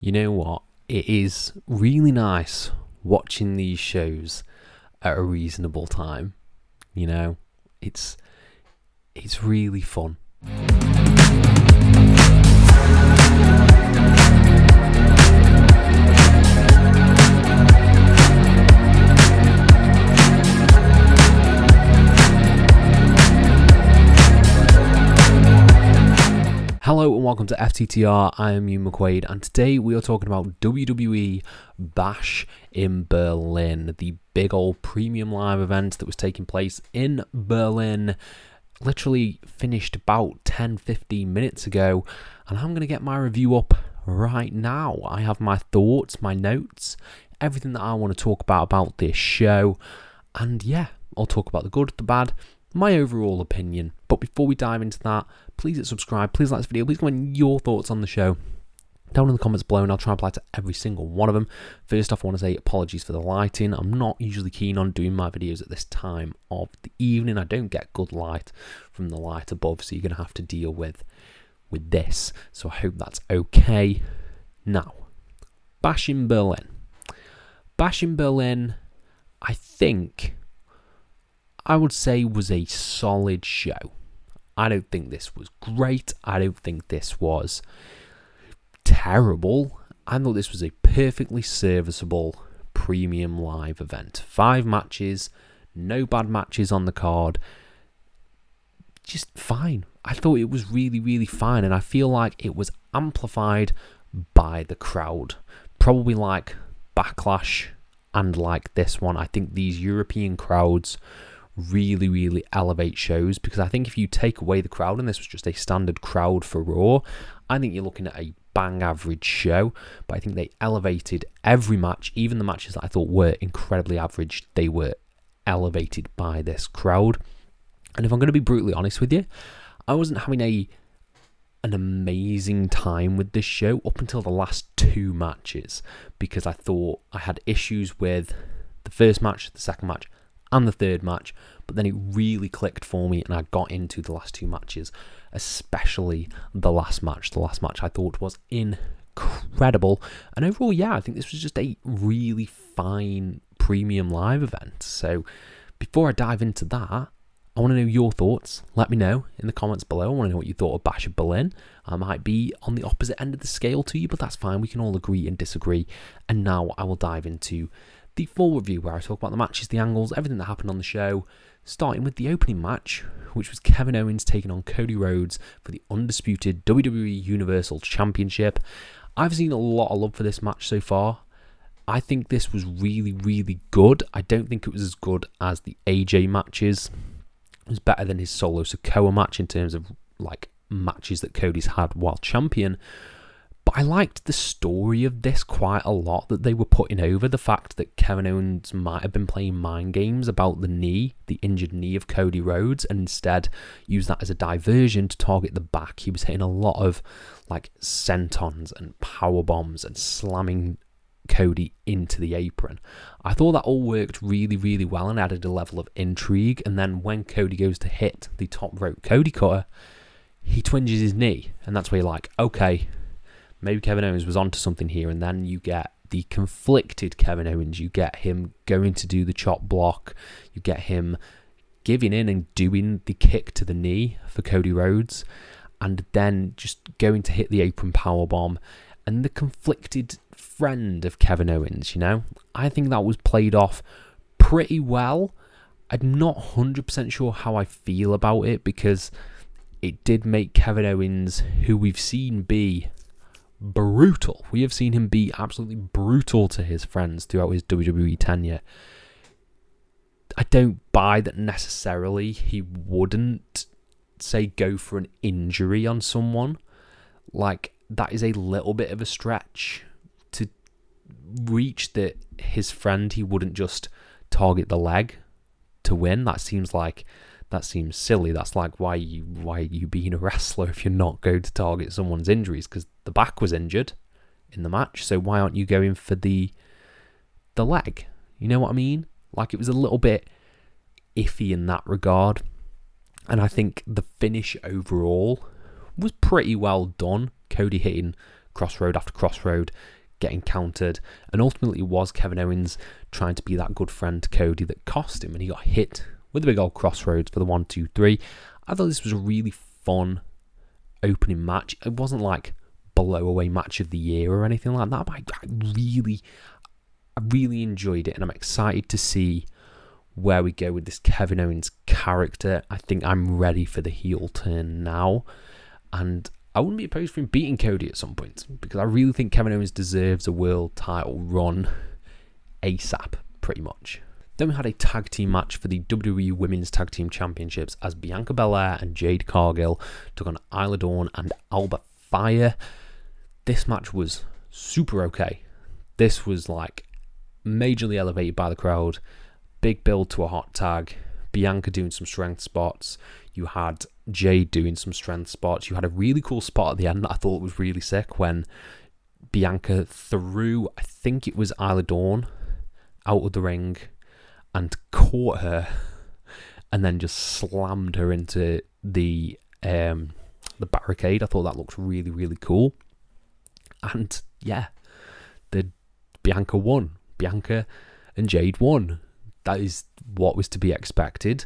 You know what? It is really nice watching these shows at a reasonable time. You know, it's really fun. Hello and welcome to FTTR. I am Hugh McQuaid, and today we are talking about WWE Bash in Berlin, the big old premium live event that was taking place in Berlin. Literally finished about 10-15 minutes ago, and I'm going to get my review up right now. I have my thoughts, my notes, everything that I want to talk about this show, and yeah, I'll talk about the good, the bad, my overall opinion. But before we dive into that, please hit subscribe, please like this video, please comment your thoughts on the show down in the comments below, and I'll try and reply to every single one of them. First off, I want to say apologies for the lighting. I'm not usually keen on doing my videos at this time of the evening. I don't get good light from the light above, so you're going to have to deal with this. So I hope that's okay. Now, Bash in Berlin. Bash in Berlin, I think I would say was a solid show. I don't think this was great. I don't think this was terrible. I thought this was a perfectly serviceable premium live event. 5 matches, no bad matches on the card. Just fine. I thought it was really, really fine, and I feel like it was amplified by the crowd. Probably like Backlash and like this one. I think these European crowds really elevate shows, because I think if you take away the crowd, and this was just a standard crowd for Raw, I think you're looking at a bang average show. But I think they elevated every match, even the matches that I thought were incredibly average, they were elevated by this crowd. And if I'm going to be brutally honest with you, I wasn't having an amazing time with this show up until the last 2 matches, because I thought I had issues with the first match, the second match, and the third match, but then it really clicked for me and I got into the last 2 matches, especially the last match. The last match I thought was incredible, and overall, yeah, I think this was just a really fine premium live event. So before I dive into that, I want to know your thoughts. Let me know in the comments below. I want to know what you thought of Bash of Berlin. I might be on the opposite end of the scale to you, but that's fine. We can all agree and disagree. And now I will dive into the full review, where I talk about the matches, the angles, everything that happened on the show, starting with the opening match, which was Kevin Owens taking on Cody Rhodes for the undisputed WWE Universal Championship. I've seen a lot of love for this match so far. I think this was really good. I don't think it was as good as the AJ matches. It was better than his solo Sikoa match in terms of like matches that Cody's had while champion. But I liked the story of this quite a lot, that they were putting over the fact that Kevin Owens might have been playing mind games about the knee, the injured knee of Cody Rhodes, and instead used that as a diversion to target the back. He was hitting a lot of like sentons and power bombs and slamming Cody into the apron. I thought that all worked really well and added a level of intrigue. And then when Cody goes to hit the top rope Cody cutter, he twinges his knee, and that's where you're like, okay, maybe Kevin Owens was onto something here. And then you get the conflicted Kevin Owens. You get him going to do the chop block. You get him giving in and doing the kick to the knee for Cody Rhodes, and then just going to hit the apron powerbomb. And the conflicted friend of Kevin Owens, you know, I think that was played off pretty well. I'm not 100% sure how I feel about it, because it did make Kevin Owens, who we've seen be brutal. We have seen him be absolutely brutal to his friends throughout his WWE tenure. I don't buy that necessarily he wouldn't, say, go for an injury on someone. Like, that is a little bit of a stretch to reach that his friend, he wouldn't just target the leg to win. That seems silly. That's like, why are you being a wrestler if you're not going to target someone's injuries? Because the back was injured in the match, so why aren't you going for the leg? You know what I mean? Like, it was a little bit iffy in that regard. And I think the finish overall was pretty well done. Cody hitting crossroad after crossroad, getting countered, and ultimately it was Kevin Owens trying to be that good friend to Cody that cost him, and he got hit with the big old crossroads for the 1, 2, 3. I thought this was a really fun opening match. It wasn't like blow away match of the year or anything like that, but I really enjoyed it, and I'm excited to see where we go with this Kevin Owens character. I think I'm ready for the heel turn now, and I wouldn't be opposed for him beating Cody at some point, because I really think Kevin Owens deserves a world title run ASAP, pretty much. Then we had a tag team match for the WWE Women's Tag Team Championships as Bianca Belair and Jade Cargill took on Isla Dawn and Alba Fire. This match was super okay. This was like majorly elevated by the crowd. Big build to a hot tag. Bianca doing some strength spots. You had Jade doing some strength spots. You had a really cool spot at the end that I thought was really sick when Bianca threw, I think it was Isla Dawn, out of the ring and caught her and then just slammed her into the barricade. I thought that looked really, really cool. And yeah, Bianca won. Bianca and Jade won. That is what was to be expected.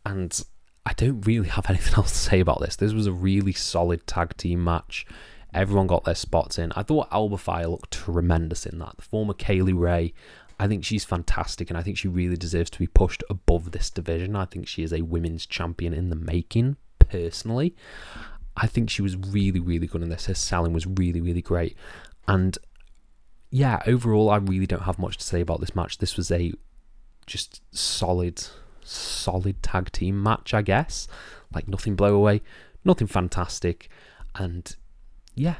And I don't really have anything else to say about this. This was a really solid tag team match. Everyone got their spots in. I thought Alba Fire looked tremendous in that. The former Kaylee Ray, I think she's fantastic, and I think she really deserves to be pushed above this division. I think she is a women's champion in the making, personally. I think she was really, really good in this. Her selling was really, really great. And yeah, overall, I really don't have much to say about this match. This was a just solid tag team match, I guess. Like, nothing blow away, nothing fantastic. And yeah,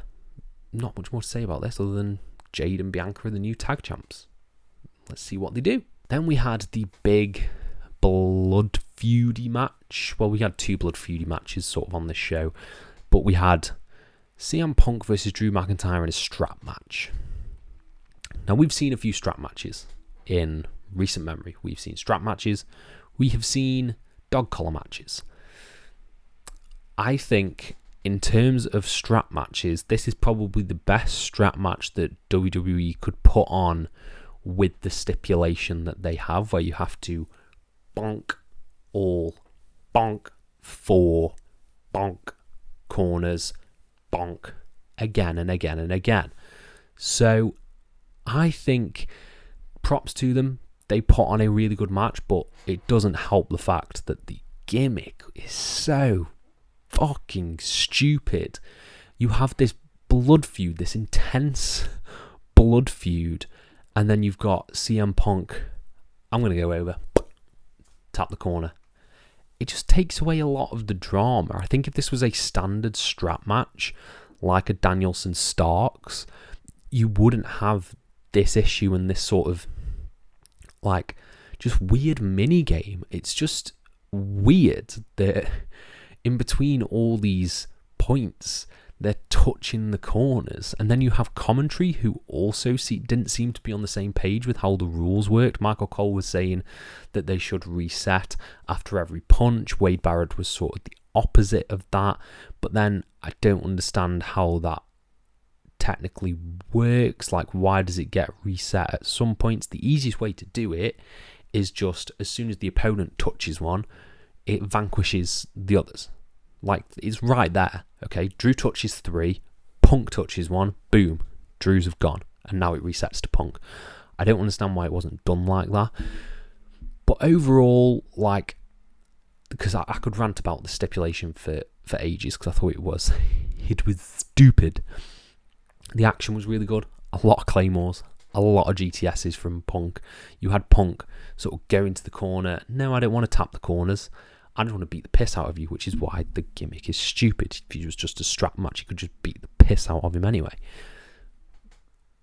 not much more to say about this other than Jade and Bianca are the new tag champs. Let's see what they do. Then we had the big blood feudy match. Well, we had two blood feudy matches sort of on this show, but we had CM Punk versus Drew McIntyre in a strap match. Now, we've seen a few strap matches in recent memory. We've seen strap matches. We have seen dog collar matches. I think in terms of strap matches, this is probably the best strap match that WWE could put on with the stipulation that they have, where you have to bonk all, bonk four, bonk corners, bonk again and again and again. So I think props to them. They put on a really good match, but it doesn't help the fact that the gimmick is so fucking stupid. You have this blood feud, this intense blood feud, and then you've got CM Punk, I'm going to go over, tap the corner. It just takes away a lot of the drama. I think if this was a standard strap match, like a Danielson Starks, you wouldn't have this issue and this sort of, like, just weird mini game. It's just weird that in between all these points, they're touching the corners. And then you have commentary who also didn't seem to be on the same page with how the rules worked. Michael Cole was saying that they should reset after every punch. Wade Barrett was sort of the opposite of that. But then I don't understand how that technically works. Like, why does it get reset at some points? The easiest way to do it is just as soon as the opponent touches one, it vanquishes the others. Like, it's right there. Okay, Drew touches 3, Punk touches 1, boom, Drews have gone, and now it resets to Punk. I don't understand why it wasn't done like that. But overall, like, because I could rant about the stipulation for ages, because I thought it was stupid. The action was really good. A lot of claymores, a lot of GTSs from Punk. You had Punk sort of go into the corner. No, I don't want to tap the corners. I just want to beat the piss out of you, which is why the gimmick is stupid. If it was just a strap match, you could just beat the piss out of him anyway.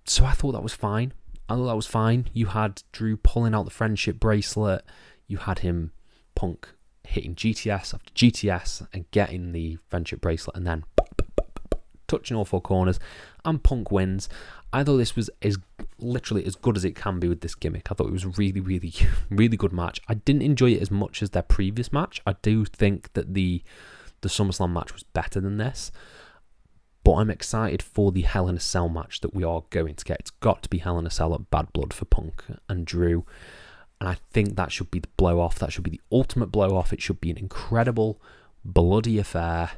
So I thought that was fine. You had Drew pulling out the friendship bracelet. You had him, Punk, hitting GTS after GTS and getting the friendship bracelet and then touching all 4 corners. And Punk wins. I thought this was literally as good as it can be with this gimmick. I thought it was a really, really, really good match. I didn't enjoy it as much as their previous match. I do think that the SummerSlam match was better than this. But I'm excited for the Hell in a Cell match that we are going to get. It's got to be Hell in a Cell at Bad Blood for Punk and Drew. And I think that should be the blow-off. That should be the ultimate blow-off. It should be an incredible, bloody affair.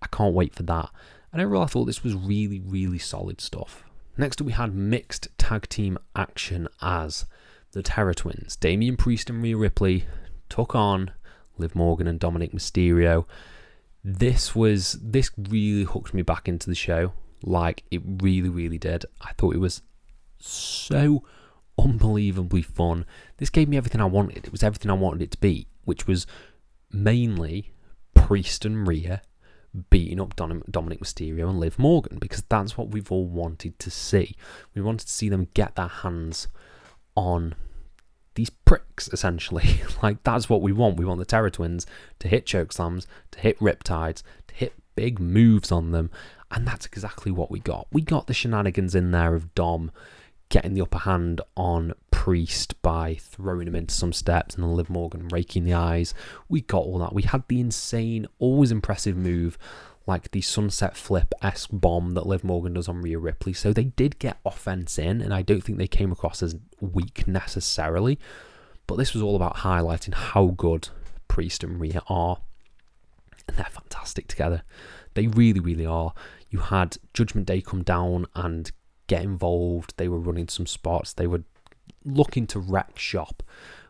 I can't wait for that. And overall, I thought this was really, really solid stuff. Next up, we had mixed tag team action as the Terror Twins. Damian Priest and Rhea Ripley took on Liv Morgan and Dominic Mysterio. This really hooked me back into the show. Like, it really, really did. I thought it was so unbelievably fun. This gave me everything I wanted. It was everything I wanted it to be, which was mainly Priest and Rhea beating up Dominic Mysterio and Liv Morgan, because that's what we've all wanted to see. We wanted to see them get their hands on these pricks, essentially. Like, that's what we want. We want the Terror Twins to hit chokeslams, to hit riptides, to hit big moves on them, and that's exactly what we got. We got the shenanigans in there of Dom getting the upper hand on Priest by throwing him into some steps, and then Liv Morgan raking the eyes. We got all that. We had the insane, always impressive move, like the sunset flip-esque bomb that Liv Morgan does on Rhea Ripley. So they did get offense in, and I don't think they came across as weak necessarily. But this was all about highlighting how good Priest and Rhea are. And they're fantastic together. They really, really are. You had Judgment Day come down and get involved. They were running some spots. They were looking to wreck shop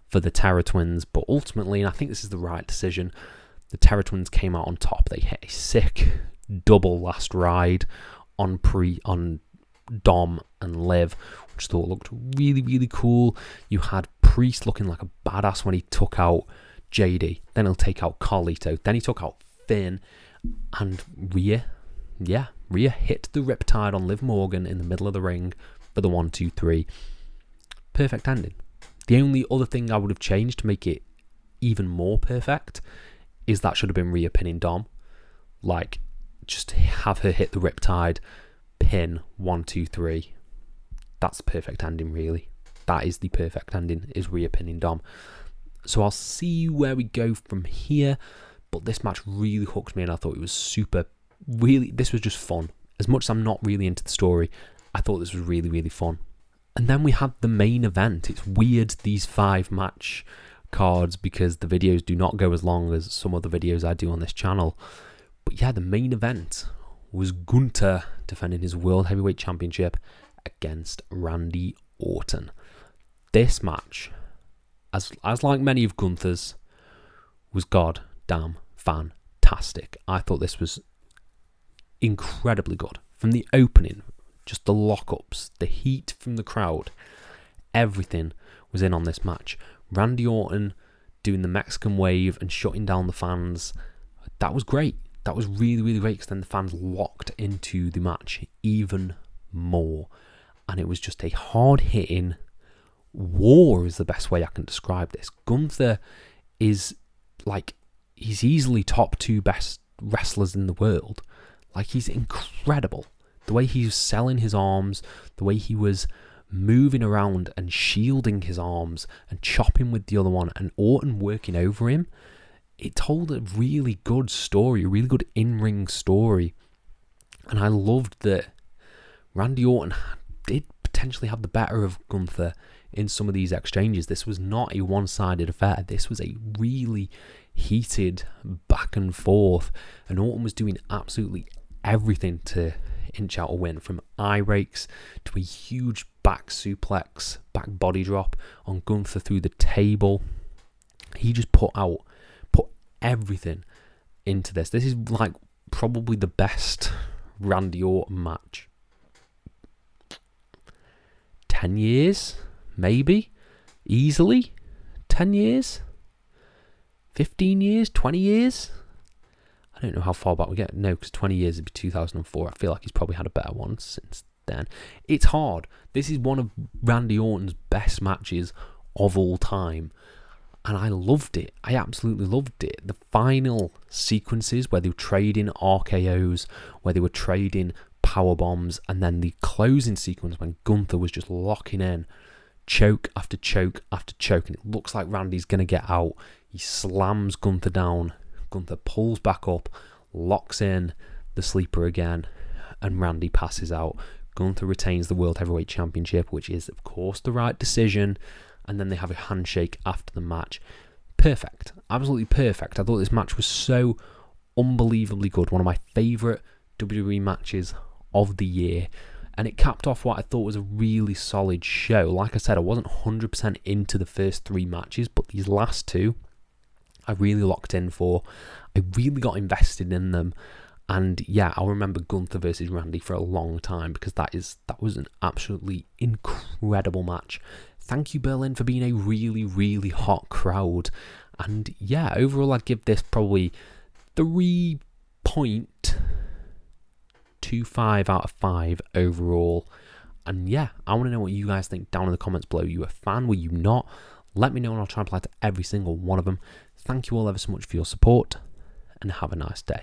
for the Terror Twins. But ultimately, and I think this is the right decision, the Terror Twins came out on top. They hit a sick double last ride on Dom and Liv, which I thought looked really, really cool. You had Priest looking like a badass when he took out JD. Then he'll take out Carlito. Then he took out Finn. And Rhea hit the riptide on Liv Morgan in the middle of the ring for the 1-2-3. Perfect ending. The only other thing I would have changed to make it even more perfect is that should have been Rhea pinning Dom. Like, just have her hit the riptide, pin, 1-2-3. That's the perfect ending, really. That is the perfect ending, is Rhea pinning Dom. So I'll see where we go from here. But this match really hooked me, and I thought it was this was just fun. As much as I'm not really into the story, I thought this was really, really fun. And then we had the main event. It's weird, these 5-match cards, because the videos do not go as long as some other videos I do on this channel. But yeah, the main event was Gunther defending his World Heavyweight Championship against Randy Orton. This match, as like many of Gunther's, was goddamn fantastic. I thought this was incredibly good. From the opening, just the lockups, the heat from the crowd, everything was in on this match. Randy Orton doing the Mexican wave and shutting down the fans, that was great. That was really, really great, because then the fans locked into the match even more. And it was just a hard-hitting war, is the best way I can describe this. Gunther is like, he's easily top 2 best wrestlers in the world. Like, he's incredible. The way he was selling his arms, the way he was moving around and shielding his arms and chopping with the other one, and Orton working over him, it told a really good story, a really good in-ring story. And I loved that Randy Orton did potentially have the better of Gunther in some of these exchanges. This was not a one-sided affair. This was a really heated back and forth, and Orton was doing absolutely everything to inch out a win, from eye rakes to a huge back suplex, back body drop on Gunther through the table. He just put everything into this. This is like probably the best Randy Orton match. 10 years, maybe, easily. 10 years, 15 years, 20 years. I don't know how far back we get. No, because 20 years would be 2004. I feel like he's probably had a better one since then. It's hard. This is one of Randy Orton's best matches of all time. And I loved it. I absolutely loved it. The final sequences where they were trading RKOs, where they were trading power bombs, and then the closing sequence when Gunther was just locking in choke after choke after choke, and it looks like Randy's going to get out. He slams Gunther down. Gunther pulls back up, locks in the sleeper again, and Randy passes out. Gunther retains the World Heavyweight Championship, which is, of course, the right decision. And then they have a handshake after the match. Perfect. Absolutely perfect. I thought this match was so unbelievably good. One of my favourite WWE matches of the year. And it capped off what I thought was a really solid show. Like I said, I wasn't 100% into the first 3 matches, but these last 2, I really locked in for. I really got invested in them. And yeah, I'll remember Gunther versus Randy for a long time, because that was an absolutely incredible match. Thank you, Berlin, for being a really, really hot crowd. And yeah, overall, I'd give this probably 3.25 out of 5 overall. And yeah, I want to know what you guys think down in the comments below. Were you a fan? Were you not? Let me know, and I'll try and apply to every single one of them. Thank you all ever so much for your support, and have a nice day.